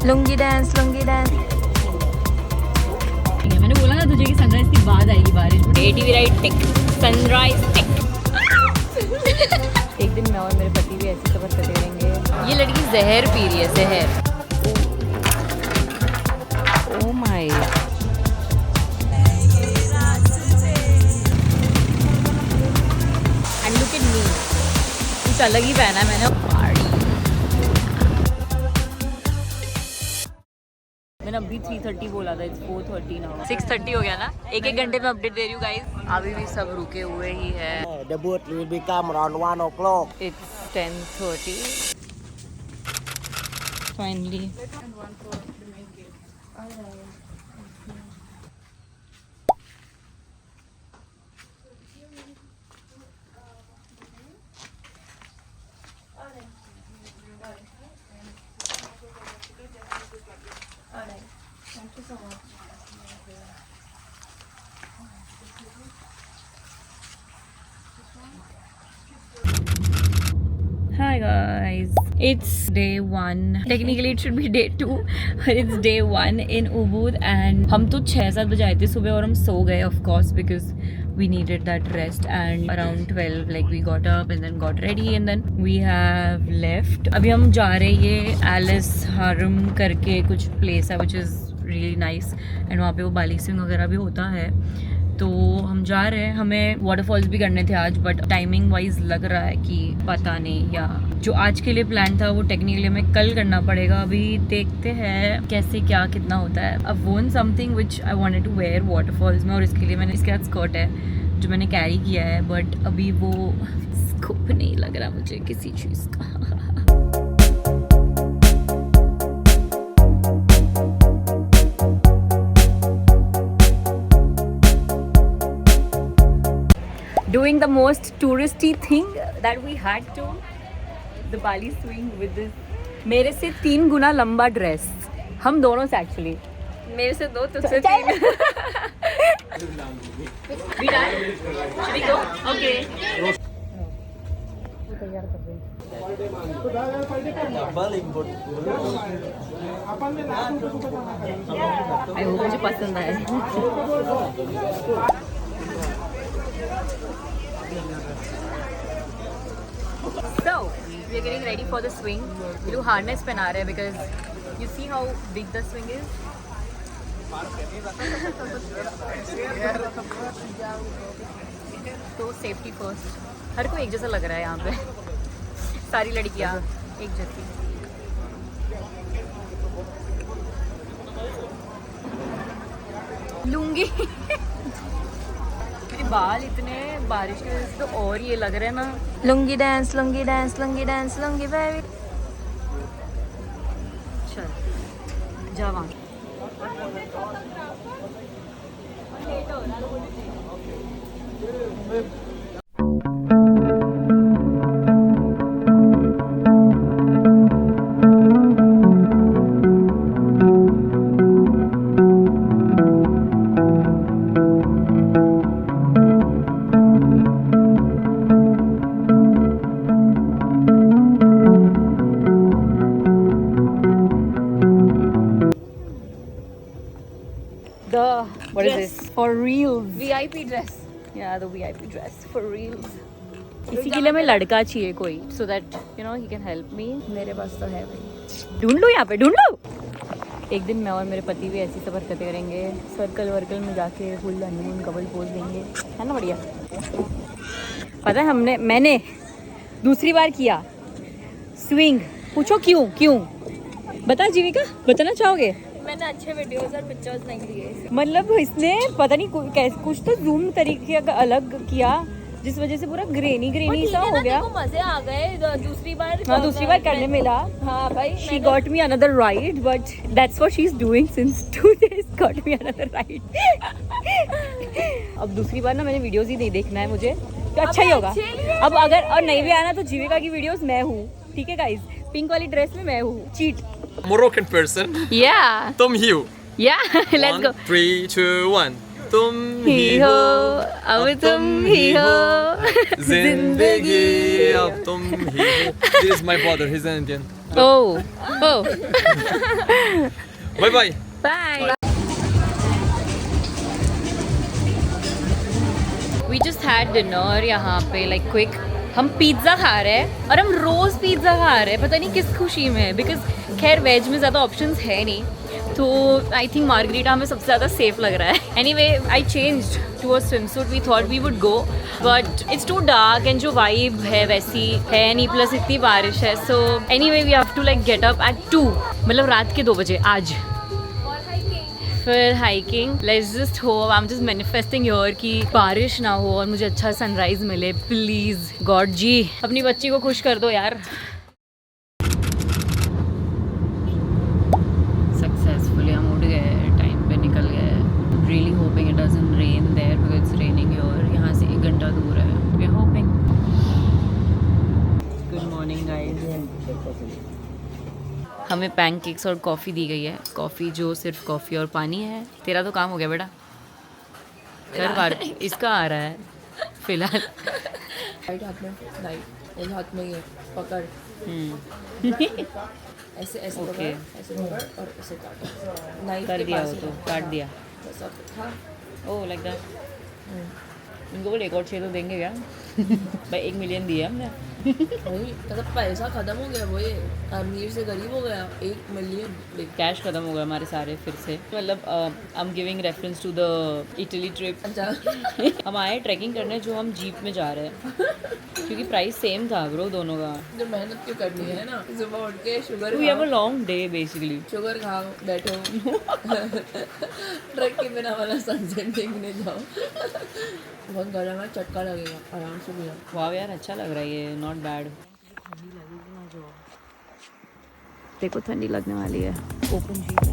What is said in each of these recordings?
Lungi dance मैंने बोला ना तुझे कि सनराइज के बाद आएगी बारिश। ATV राइड टिक, सनराइज टिक। एक दिन मैं और मेरे पति भी ऐसी सफर करते रहेंगे। ये लड़की जहर पी रही है, जहर। Oh my. And look at me, कुछ अलग ही पहना है मैंने। मैंने अभी 3:30 बोला था, इट्स 4:30 नाउ। 6:30 हो गया ना। एक घंटे में अपडेट दे रही हूँ गाइस। अभी भी सब रुके हुए ही है। The boat will become around 1 o'clock. It's 10:30 finally. Hi guys, it's day 1. Technically it should be day 2, but it's day 1 in Ubud and हम तो 6-7 बजे आए थे सुबह और हम सो गए of course because we needed that rest and around 12 like we got up and then got ready and then we have left. अभी हम जा रहे हैं ये एलिस हारम करके कुछ place है which is really nice and वहाँ पे वो बाली स्विंग वगैरह भी होता है। तो हम जा रहे हैं, हमें वाटरफॉल्स भी करने थे आज बट टाइमिंग वाइज लग रहा है कि पता नहीं, या जो आज के लिए प्लान था वो टेक्निकली हमें कल करना पड़ेगा। अभी देखते हैं कैसे क्या कितना होता है। अब won something which I wanted to wear waterfalls में और इसके लिए मैंने इसके साथ स्कर्ट है जो मैंने कैरी किया है बट अभी वो स्कोप नहीं लग रहा मुझे किसी चीज़ का। Doing the most touristy thing that we had to, the Bali swing with this मेरे से 3 गुना लंबा ड्रेस, हम दोनों से एक्चुअली, मेरे से 2 तुझसे 3। We done? Should we go? Okay. I hope मुझे पसंद आए। So, we are getting ready for the swing. We do harness पहना रहे हैं because you see how big the swing is. तो safety first. हर कोई एक जैसा लग रहा है यहाँ पे। सारी लड़कियाँ एक जैसी। लूंगी। बाल इतने बारिश की वजह से तो और ये लग रहे हैं ना। Lungi dance lungi baby. चल जा वहाँ। What is this? For reals. VIP dress. Yeah, the VIP dress for reals. इसी के लिए मैं लड़का चाहिए कोई, so that you know he can help me. मेरे पास तो है भाई। ढूंढ लो यहाँ पे, ढूंढ लो। एक दिन मैं और मेरे पति भी ऐसी सफर करते करेंगे, सर्कल वर्कल में जाके फुल हनीमून कपल पोज देंगे, है ना बढ़िया। पता है मैंने दूसरी बार किया स्विंग। पूछो क्यों? बता जीविका, बताना चाहोगे? मैंने अच्छे वीडियोस और पिक्चर्स नहीं लिए। मतलब इसने पता नहीं कुछ तो जूम तरीके का अलग किया जिस वजह से पूरा ग्रेनी सा हो गया। मजे आ गए दूसरी बार करने मिला। हाँ भाई, she got me another ride but that's what she's doing since 2 days, got me another ride। अब दूसरी बार ना मैंने वीडियोस ही नहीं देखना है मुझे, तो अच्छा ही होगा। अब अगर और नहीं भी आना तो जीविका की वीडियोस मैं हूँ, ठीक है गाइस। पिंक वाली ड्रेस में मैं हूँ, चीट। Moroccan person. Yeah. तुम ही हो. Yeah. Let's go. 3, 2, 1. तुम ही हो, अब तुम ही हो, जिंदगी अब तुम ही हो। This is my brother, he's an Indian. Oh. Bye bye. Bye. We just had dinner यहाँ पे like quick. हम पिज़्ज़ा खा रहे हैं और हम रोज़ पिज़्ज़ा खा रहे हैं, पता नहीं किस खुशी में, बिकॉज खैर वेज में ज़्यादा ऑप्शंस है नहीं, तो आई थिंक मार्गरीटा हमें सबसे ज़्यादा सेफ लग रहा है. Anyway I changed to a swimsuit. We thought we would go but it's too dark and जो वाइब है वैसी है नहीं, प्लस इतनी बारिश है. So anyway we have to like get up at 2, मतलब रात के 2 बजे आज. फिर hiking. Let's just hope, I am just manifesting your कि बारिश ना हो और मुझे अच्छा सनराइज मिले. प्लीज गॉड जी, अपनी बच्ची को खुश कर दो यार. सक्सेसफुली हम उठ गए, टाइम पे निकल गए. Really hoping it doesn't rain there because it's raining here. यहाँ से 1 घंटा दूर है. We are hoping. Good morning guys. हमें पैनकेक्स और कॉफ़ी दी गई है. कॉफ़ी जो सिर्फ कॉफ़ी और पानी है. तेरा तो काम हो गया बेटा. कर बार इसका आ रहा है फिलहाल. राइट हाथ में नाइफ, एक हाथ में ये पकड़, ऐसे ऐसे ओके. पकड़, ऐसे पकड़ और ऐसे काट. नाइफ कर के दिया पास वो ही तो रख. काट दिया. बस अब हाँ. Oh like that. इनको बोल 1 और 6 तो देंगे क्या? भाई 1 मिलियन दिए हमने. वही मतलब पैसा खत्म हो गया, वो ये अमीर से गरीब हो गया. 1 मिलियन कैश खत्म हो गया हमारे सारे फिर से. मतलब I am giving reference to the Italy trip. अच्छा. हम आए ट्रैकिंग करने, जो हम जीप में जा रहे हैं क्योंकि प्राइस सेम था ब्रो दोनों का. जो मेहनत क्यों करनी है ना, सुबह उठ के sugar we have a long day basically. Sugar खाओ, बैठो. ट्रक के बिना वाला सनसेट देखने जाओ. बहुत गर्म है, चटका लगेगा, आराम से भी. वाह यार अच्छा लग रहा है ये. Not bad. देखो ठंडी लगने वाली है. ओपन जीप है.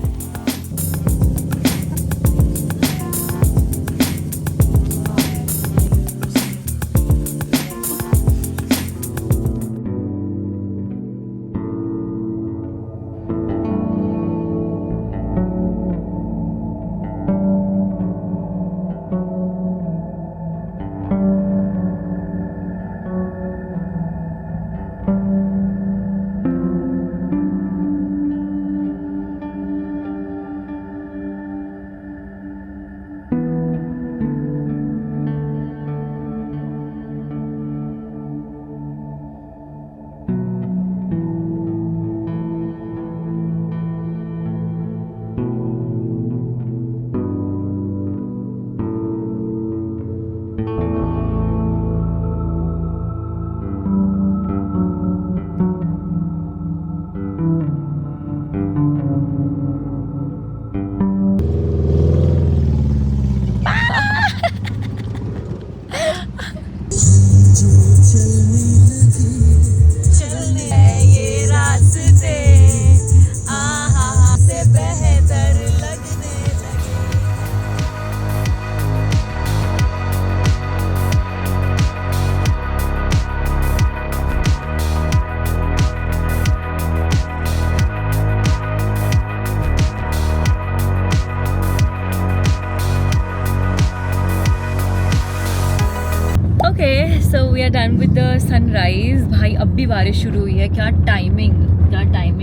We are done with the sunrise. भाई अब भी बारिश शुरू हुई है. क्या टाइमिंग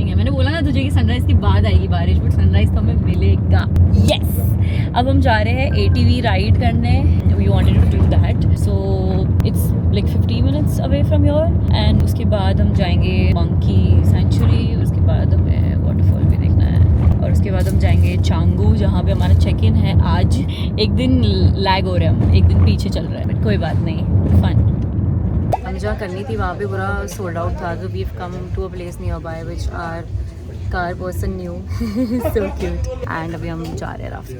है. मैंने बोला ना तुझे कि सनराइज के बाद आएगी बारिश, बट सनराइज तो हमें मिलेगा. यस. अब हम जा रहे हैं ATV राइड करने. We wanted to do that, so it's like 50 minutes away from your. And उसके बाद हम जाएंगे मंकी सेंचुरी. उसके बाद हमें वाटरफॉल भी देखना है. और उसके बाद हम जाएंगे चांगू, जहाँ पे हमारा चेक इन है आज. एक दिन लैग हो रहा है, हम एक दिन पीछे चल रहा है, बट कोई बात नहीं. फन. हम जहाँ करनी थी वहाँ पे पूरा सोल्ड आउट था. तो we have come to a place nearby which are car person new. So cute. And अभी हम जा रहे हैं राफ्ट पे.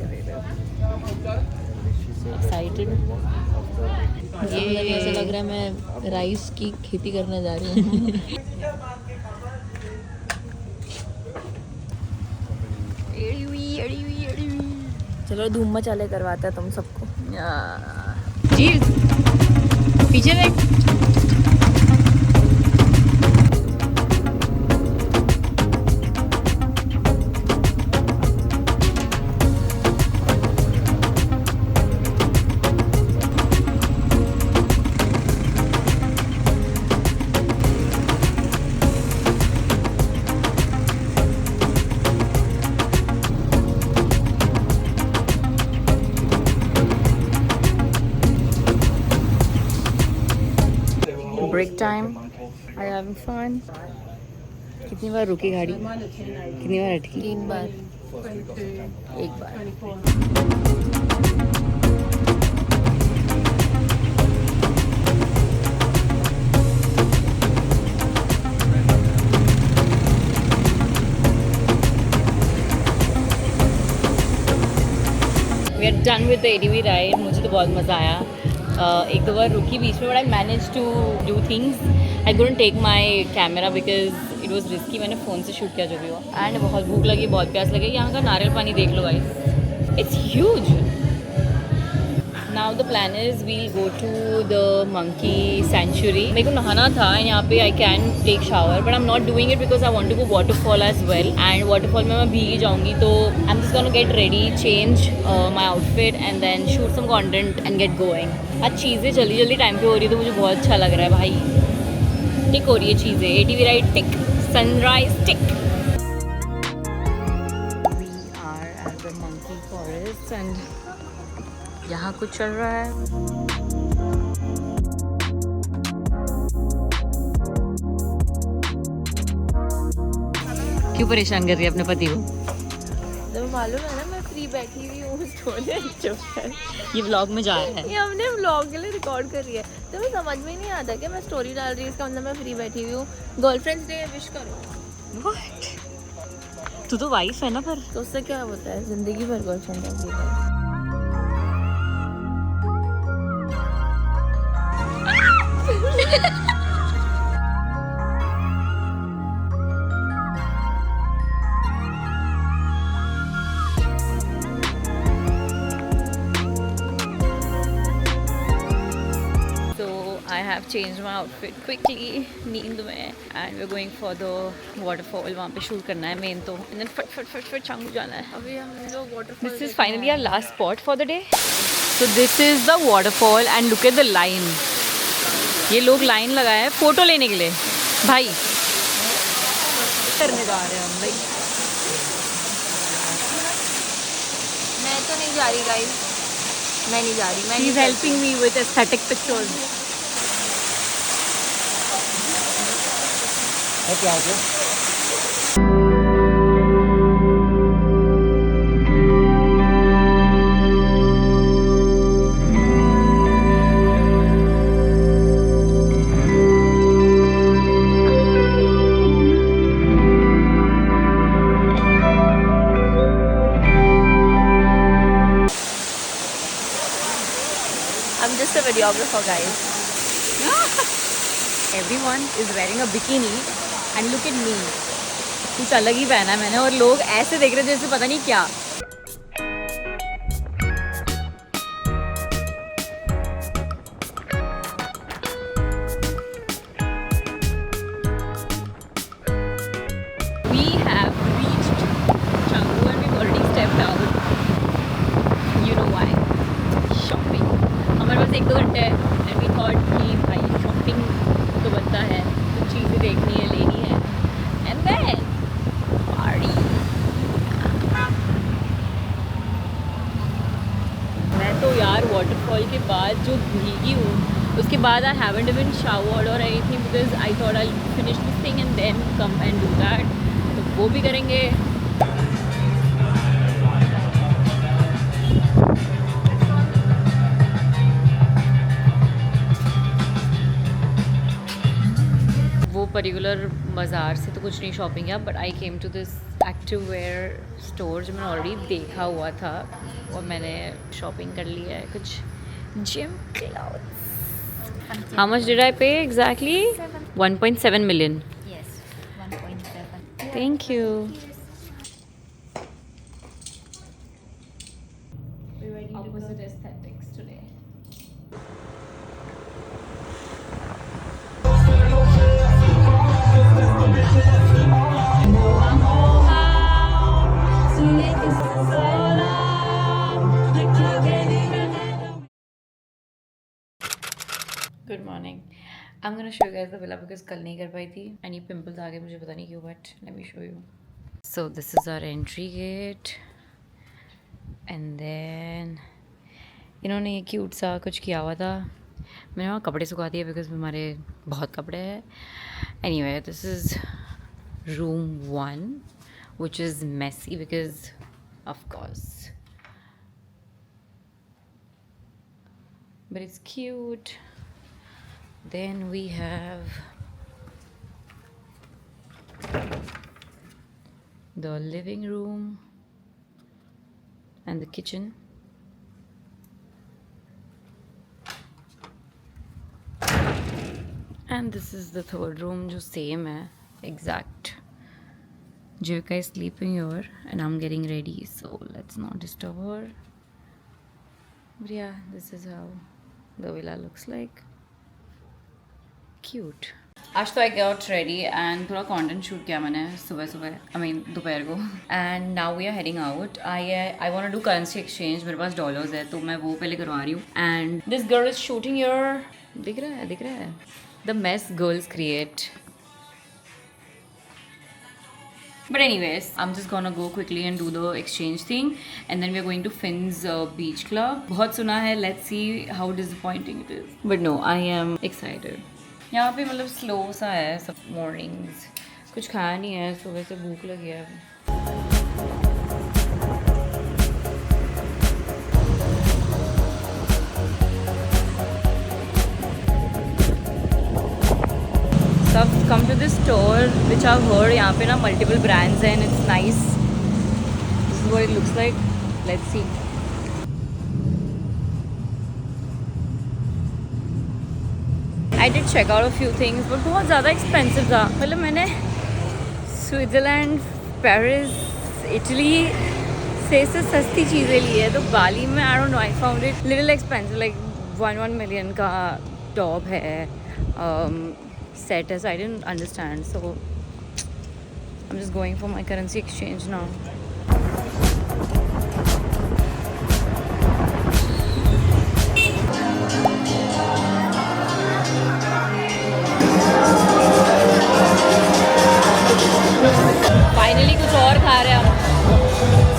एक्साइटेड. ये ऐसा लग रहा है मैं राइस की खेती करने जा रही हूँ. चलो धूम मचाले करवाता है तुम सबको. चीज पीछे देख. time. Are you having fun? कितनी बार रुकी गाड़ी? कितनी बार अटकी? 3 बार. 1 बार. 24. We are done with the ATV ride. मुझे तो बहुत मज़ा आया. एक दो बार रुकी बीच में, but I managed to do things. I couldn't take my camera because it was risky. मैंने फ़ोन से शूट किया जो भी हुआ. And बहुत भूख लगी, बहुत प्यास लगी. यहाँ का नारियल पानी देख लो guys. It's huge. Now the plan is we'll go to the monkey sanctuary. मेरे को नहाना था यहाँ पे. I can take shower, but I'm not doing it because I want to go waterfall as well. And waterfall में मैं भीग ही जाऊँगी, तो I'm just gonna get ready, change my outfit, and then shoot some content and get going. आज चीज़ें जल्दी जल्दी time पे हो रही है, तो मुझे बहुत अच्छा लग रहा है भाई. टिक हो रही है चीज़ें. ATV ride tick, sunrise tick. We are at the monkey forest and यहाँ कुछ चल रहा है. क्यों परेशान कर रही है अपने पति को? तो मालूम है ना मैं फ्री बैठी हुई हूँ. स्टोरी चुप कर. ये व्लॉग में जा रहा है. ये हमने व्लॉग के लिए रिकॉर्ड कर रही है, तो मैं समझ में नहीं आता कि मैं स्टोरी डाल रही हूँ, इसका मतलब मैं फ्री बैठी हुई हूँ. गर्लफ्रेंड्स डे विश करो. तू तो वाइफ है ना पर. तो उससे क्या होता है, जिंदगी भर गर्लफ्रेंड है. I have changed my outfit quickly नींद में, and we're going for the waterfall. वहाँ पे शूट करना है मेन तो, and then फट चांगू जाना है. अभी हम लोग waterfall. This is finally our last spot for the day. So this is the waterfall and look at the line. ये लोग लाइन लगाए हैं फोटो लेने के लिए. भाई करने जा रहे हैं हम भाई. मैं तो नहीं जा रही गाइस, मैं नहीं जा रही. मैं She's helping me with aesthetic pictures. क्या हो गया? I'm just a videographer guys. Everyone is wearing a bikini and look at me. कुछ अलग ही पहना है मैंने और लोग ऐसे देख रहे थे जैसे पता नहीं क्या. We have reached Canggu and we've already stepped out. You know why? Shopping. हमारे पास 1-2 घंटे है and we thought कि भाई shopping तो बनता है, कुछ चीज़ें देखनी है, लेनी है, and then party. मैं तो यार वाटरफॉल के बाद जो भीगी हूँ, उसके बाद I haven't even showered or anything because I thought I'll finish this thing and then come and do that. तो वो भी करेंगे. पर्टिकुलर बाज़ार से तो कुछ नहीं शॉपिंग किया, but I came to this active wear store जो मैंने ऑलरेडी देखा हुआ था और मैंने शॉपिंग कर लिया है. कुछ gym clothes. How much did I pay exactly? 1.7 million. Yes, 1.7. Thank you. Opposite aesthetics today. Good morning. I am gonna show you guys the villa because कल नहीं कर पाई थी एंड ये पिंपल्स आ गए मुझे पता नहीं क्यों, but let me show you. So this is our entry gate and then इन्होंने ये क्यूट सा कुछ किया हुआ था. मैंने वहाँ कपड़े सुखा दिए बिकॉज हमारे बहुत कपड़े हैं. Anyway this is room 1 which is messy because of course, but it's cute. Then we have the living room and the kitchen. And this is the third room जो same है exact. Jivika is sleeping here and I'm getting ready, so let's not disturb her. But yeah, this is how the villa looks like. Cute. आज तो I got ready and थोड़ा content shoot किया मैंने सुबह I mean दोपहर को. And now we are heading out. I want to do currency exchange. मेरे पास dollars है तो मैं वो पहले करवा रही हूँ. And this girl is shooting here. दिख रहा है. The mess girls create. But anyways, I'm just gonna go quickly and do the exchange thing, and then we're going to Finn's beach club. बहुत सुना है, let's see how disappointing it is. But no, I am excited. यहाँ पे मतलब slow सा है सब mornings. कुछ खाया नहीं है, सुबह से भूख लगी है. So I've come to this store which I've heard यहाँ पे ना multiple brands हैं and it's nice. This is what it looks like. Let's see. I did check out a few things but बहुत ज़्यादा expensive था. मतलब मैंने Switzerland, Paris, Italy से सस्ती चीज़ें ली है तो बाली में I don't know, I found it little expensive, like 1 million का टॉप है. Set as I didn't understand, so I'm just going for my currency exchange now. Finally कुछ और खा रहे हैं हम.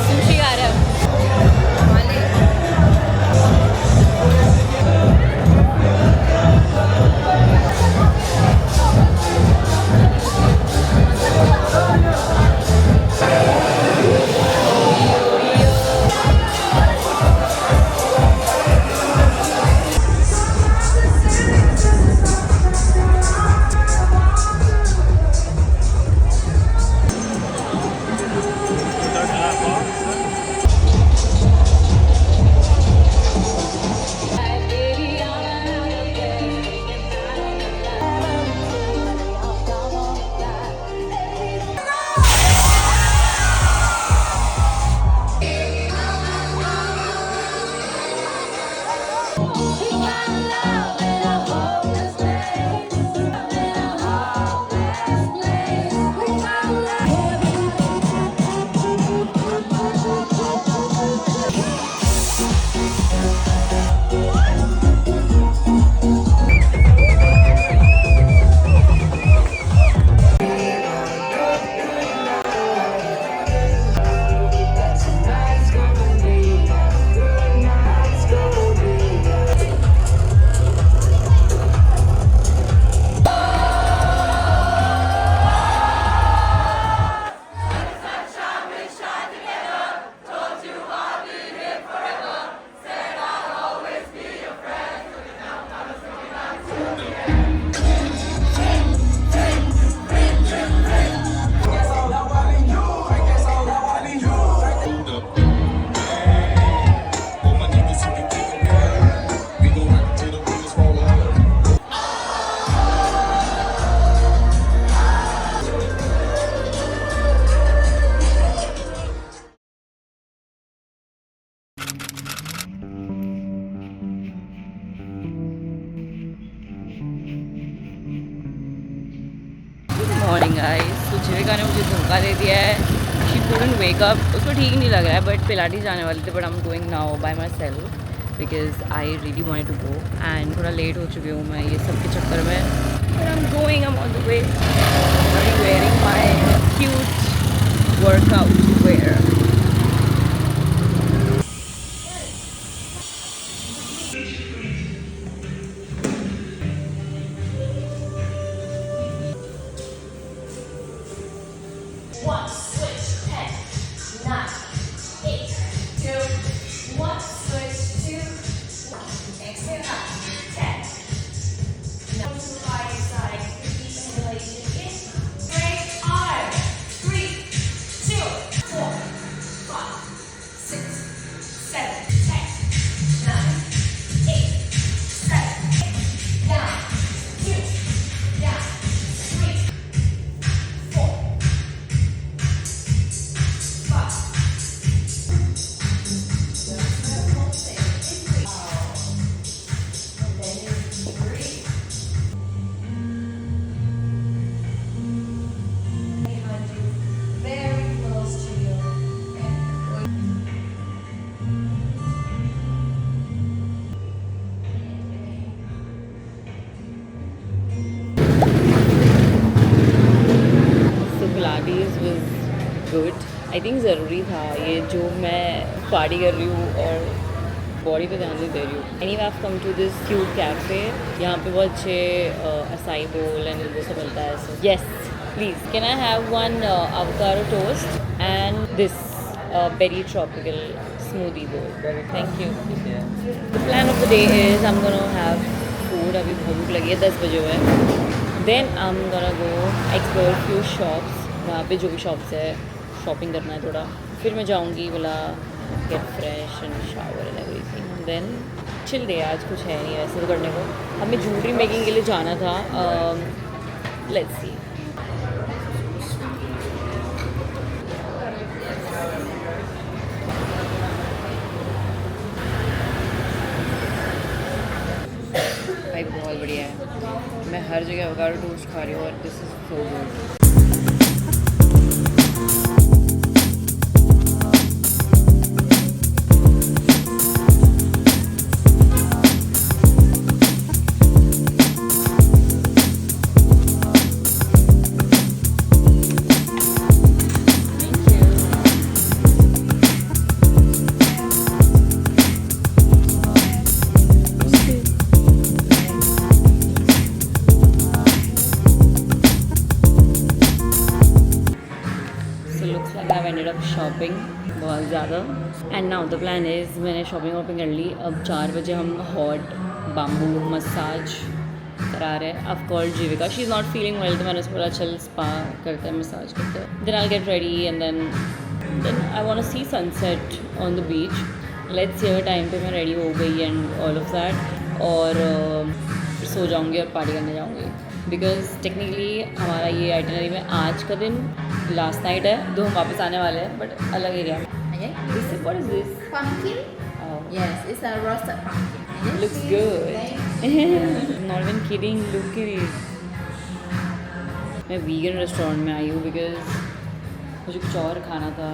सुशी खा रहे हैं हम. Morning guys. तो जीविका ने मुझे धोखा दे दिया है. She couldn't wake up. उसको ठीक नहीं लग रहा है बट पिलाटी जाने वाले थे but I am going now by myself because I really wanted to go and थोड़ा लेट हो चुकी हूँ मैं ये सब के चक्कर में. But I am going, I am on the way. I am wearing my cute workout wear. I think ज़रूरी था ये जो मैं पार्टी कर रही हूँ और बॉडी पे ध्यान नहीं दे रही हूँ. Any I came to this cute cafe. यहाँ पे बहुत अच्छे असाई बोल एंड वो सब मिलता है. So yes please can I have one avocado toast and this berry tropical smoothie bowl. Thank you. The plan of the day is I'm gonna have food. अभी भूख लगी है 10 बजे हुए हैं. Then I'm gonna go explore few shops. वहाँ पे जो भी शॉप्स है शॉपिंग करना है थोड़ा. फिर मैं जाऊँगी बोला get fresh and shower and everything. Then chill day. आज कुछ है नहीं ऐसे तो करने को. हमें ज्वेलरी मेकिंग के लिए जाना था. Let's see. भाई बहुत बढ़िया है. मैं हर जगह avocado toast खा रही हूँ और this is so good. Shopping बहुत ज़्यादा. And now the plan is मैंने शॉपिंग कर ली. अब 4 बजे हम हॉट बाम्बू मसाज करा रहे हैं. Of course Jeevika she is not feeling well तो मैंने उसको बोला चल स्पा करते हैं मसाज करते हैं. Then I get ready and then I want to see sunset on the beach. Let's see अगर टाइम पे मैं रेडी हो गई एंड ऑल ऑफ दैट और सो जाऊँगी और पार्टी करने जाऊँगी. बिकॉज टेक्निकली हमारा ये आइटनरी में आज का दिन लास्ट नाइट है. दो हम वापस आने वाले हैं बट अलग एरिया में. Okay. What is this? Pumpkin? Oh. Yes, it's a roasted pumpkin. And then Looks see, good. thanks. Not even kidding. Look at it. मैं वीगन रेस्टोरेंट में आई हूँ बिकॉज मुझे कुछ और खाना था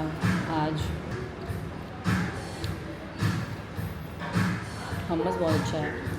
आज. हमस बहुत अच्छा है.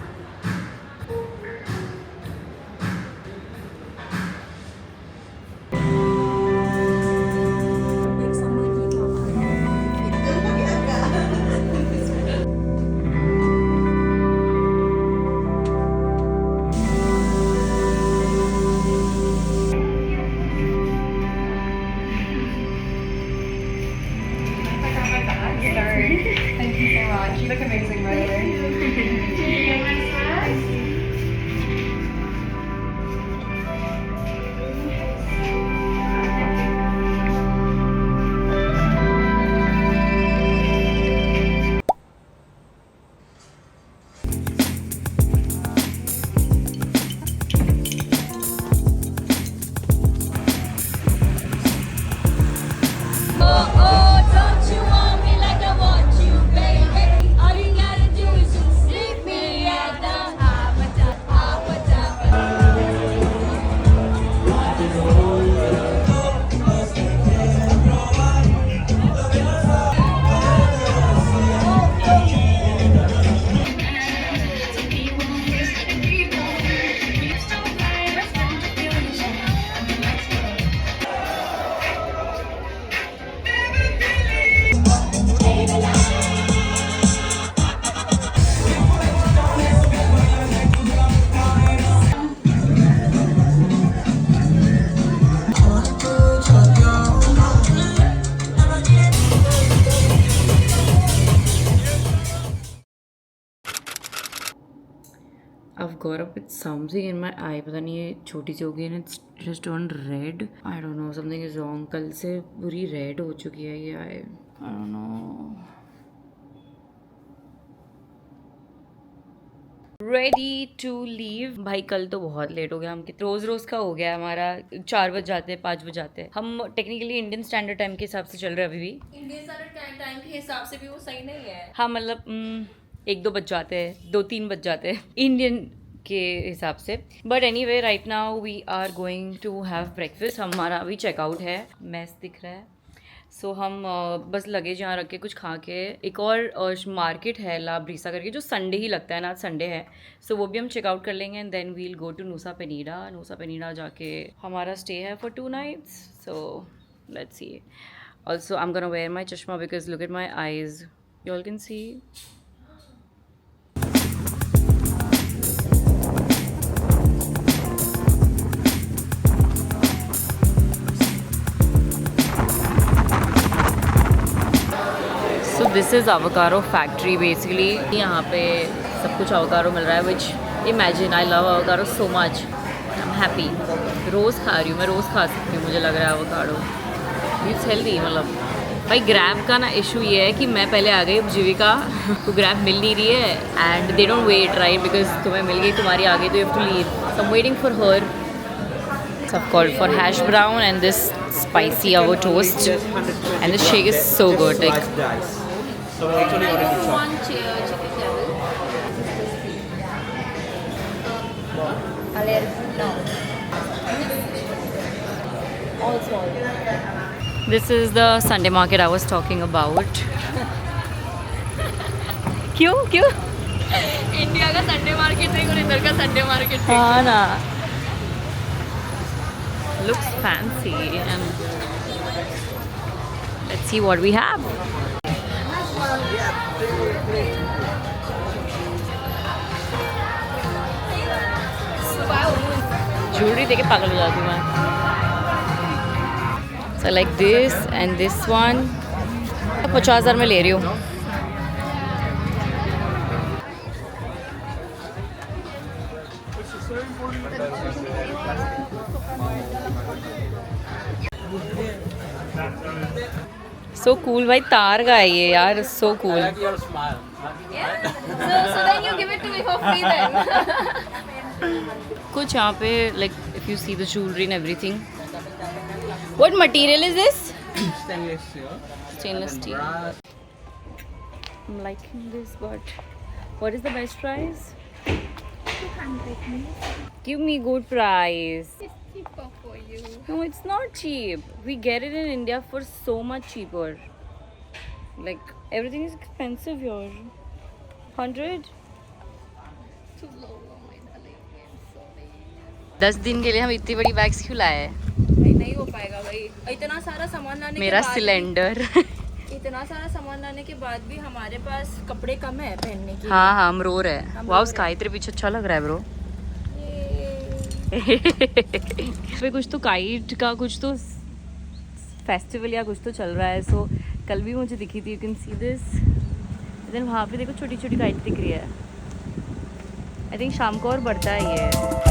I've got up with something in my eye. पता नहीं ये छोटी सी हो गई and it's just turned red. I don't know, something is wrong. कल से पूरी red हो चुकी है ये eye. I don't know. Ready to leave. भाई कल तो बहुत लेट हो गया. हम रोज़ का हो गया हमारा. 4 बज जाते हैं, 5 बज जाते हैं. हम टेक्निकली इंडियन स्टैंडर्ड टाइम के हिसाब से चल रहे हैं अभी भी. इंडियन स्टैंडर्ड टाइम के हिसाब से भी वो सही नहीं है. हाँ मतलब 1-2 बज जाते हैं, 2-3 बज जाते हैं इंडियन के हिसाब से. But anyway right now we are going to have breakfast. हमारा अभी चेकआउट है. मैस दिख रहा है. सो हम बस लगेज यहाँ रख के कुछ खा के एक और मार्केट है ला ब्रीसा करके जो संडे ही लगता है ना. आज संडे है. सो वो भी हम चेकआउट कर लेंगे and then we'll go to Nusa Penida जाके हमारा स्टे है for 2 nights. So let's see. Also, I'm gonna wear my chashma because look at my eyes. You all can see. So this is avocado factory basically. यहाँ पे सब कुछ avocado मिल रहा है, which imagine I love avocado so much. I'm happy. रोज़ खा रही हूँ मैं, रोज़ खा सकती हूँ, मुझे लग रहा है avocado. It's healthy मतलब. भाई ग्रैब का ना इशू ये है कि मैं पहले आ गई जीविका को ग्रैब मिल नहीं रही है and they don't wait right because तुम्हें मिल गई, तुम्हारी आ गई तो you have to leave. So I am waiting for her. So I've called for hash brown and this spicy avocado toast and the shake is so good. Like So actually already chopped. One chicken devil. No. All small. this is the Sunday market I was talking about. क्यों क्यों? India का Sunday market नहीं और इधर का Sunday market. हाँ ना. Looks fancy and let's see what we have. Jewelry देख के पागल हो जाती हूँ मैं. So like this and this one 50,000 में ले रही हूँ. So cool भाई, तार का है ये यार, so cool. Your smile. So then you give it to me for free then. कुछ यहाँ पे like if you see the jewelry and everything. What material is this? Stainless steel. Stainless steel. I'm liking this, but what is the best price? 200. Give me good price. It's cheaper for you. No, it's not cheap. We get it in India for so much cheaper. Like everything is expensive here. 100? Too low, my darling. I'm sorry. 10 दिन के लिए हम इतनी बड़ी bags क्यों लाए हैं? भाई नहीं हो पाएगा भाई. इतना सारा सामान लाने मेरा के बाद सिलेंडर. इतना सारा सामान लाने के बाद भी हमारे पास कपड़े कम है पहनने के. हाँ हाँ, हम रो रहे हैं. वाओ, स्काई तेरे पीछे अच्छा लग रहा है ब्रो. फिर कुछ तो काइट का कुछ तो फेस्टिवल या कुछ तो चल रहा है. सो कल भी मुझे दिखी थी. You can see this. Then वहाँ पे देखो छोटी छोटी काइट दिख रही है. आई थिंक शाम को और बढ़ता है ये.